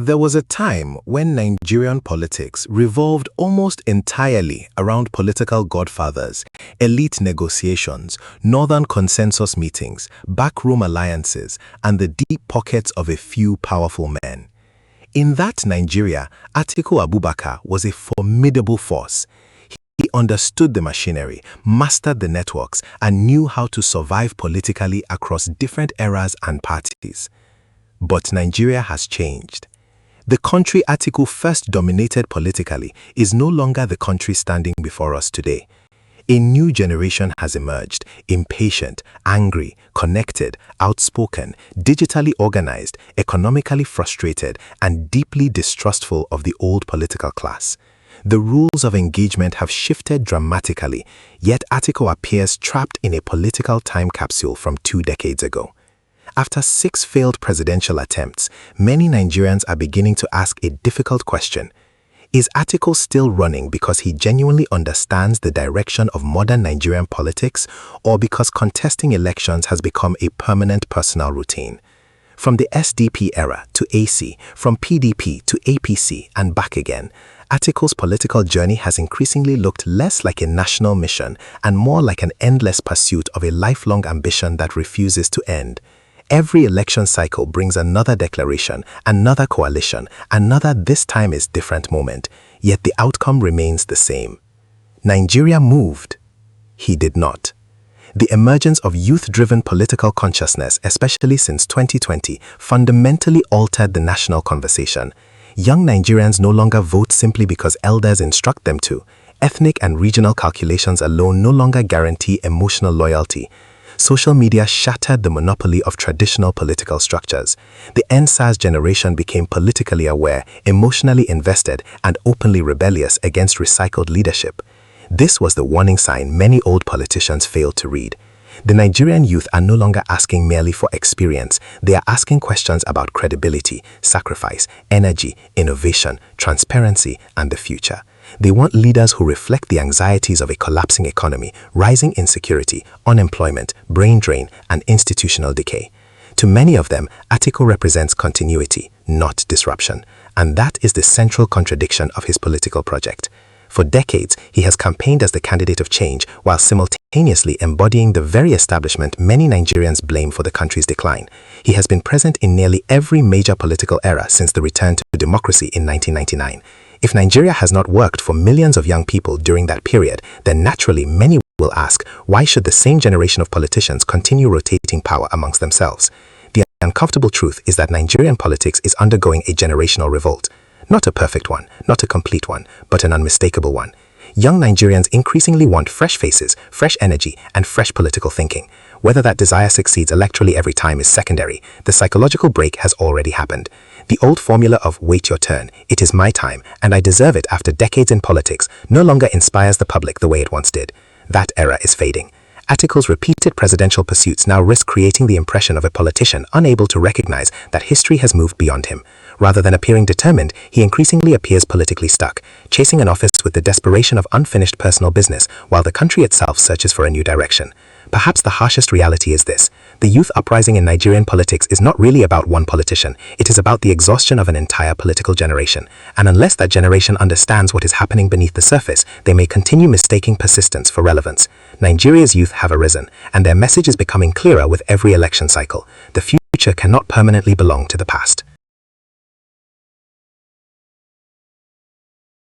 There was a time when Nigerian politics revolved almost entirely around political godfathers, elite negotiations, northern consensus meetings, backroom alliances, and the deep pockets of a few powerful men. In that Nigeria, Atiku Abubakar was a formidable force. He understood the machinery, mastered the networks, and knew how to survive politically across different eras and parties. But Nigeria has changed. The country Atiku first dominated politically is no longer the country standing before us today. A new generation has emerged, impatient, angry, connected, outspoken, digitally organized, economically frustrated, and deeply distrustful of the old political class. The rules of engagement have shifted dramatically, yet Atiku appears trapped in a political time capsule from 2 decades ago. After 6 failed presidential attempts, many Nigerians are beginning to ask a difficult question. Is Atiku still running because he genuinely understands the direction of modern Nigerian politics, or because contesting elections has become a permanent personal routine? From the SDP era to AC, from PDP to APC and back again, Atiku's political journey has increasingly looked less like a national mission and more like an endless pursuit of a lifelong ambition that refuses to end. Every election cycle brings another declaration, another coalition, another "this time is different" moment, yet the outcome remains the same. Nigeria moved. He did not. The emergence of youth-driven political consciousness, especially since 2020, fundamentally altered the national conversation. Young Nigerians no longer vote simply because elders instruct them to. Ethnic and regional calculations alone no longer guarantee emotional loyalty. Social media shattered the monopoly of traditional political structures. The NSAS generation became politically aware, emotionally invested, and openly rebellious against recycled leadership. This was the warning sign many old politicians failed to read. The Nigerian youth are no longer asking merely for experience. They are asking questions about credibility, sacrifice, energy, innovation, transparency, and the future. They want leaders who reflect the anxieties of a collapsing economy, rising insecurity, unemployment, brain drain, and institutional decay. To many of them, Atiku represents continuity, not disruption, and that is the central contradiction of his political project. For decades, he has campaigned as the candidate of change while simultaneously embodying the very establishment many Nigerians blame for the country's decline. He has been present in nearly every major political era since the return to democracy in 1999. If Nigeria has not worked for millions of young people during that period, then naturally many will ask, why should the same generation of politicians continue rotating power amongst themselves? The uncomfortable truth is that Nigerian politics is undergoing a generational revolt. Not a perfect one, not a complete one, but an unmistakable one. Young Nigerians increasingly want fresh faces, fresh energy, and fresh political thinking. Whether that desire succeeds electorally every time is secondary. The psychological break has already happened. The old formula of "wait your turn, it is my time, and I deserve it after decades in politics" no longer inspires the public the way it once did. That era is fading. Atiku's repeated presidential pursuits now risk creating the impression of a politician unable to recognize that history has moved beyond him. Rather than appearing determined, he increasingly appears politically stuck, chasing an office with the desperation of unfinished personal business while the country itself searches for a new direction. Perhaps the harshest reality is this: the youth uprising in Nigerian politics is not really about one politician, it is about the exhaustion of an entire political generation. And unless that generation understands what is happening beneath the surface, they may continue mistaking persistence for relevance. Nigeria's youth have arisen, and their message is becoming clearer with every election cycle. The future cannot permanently belong to the past.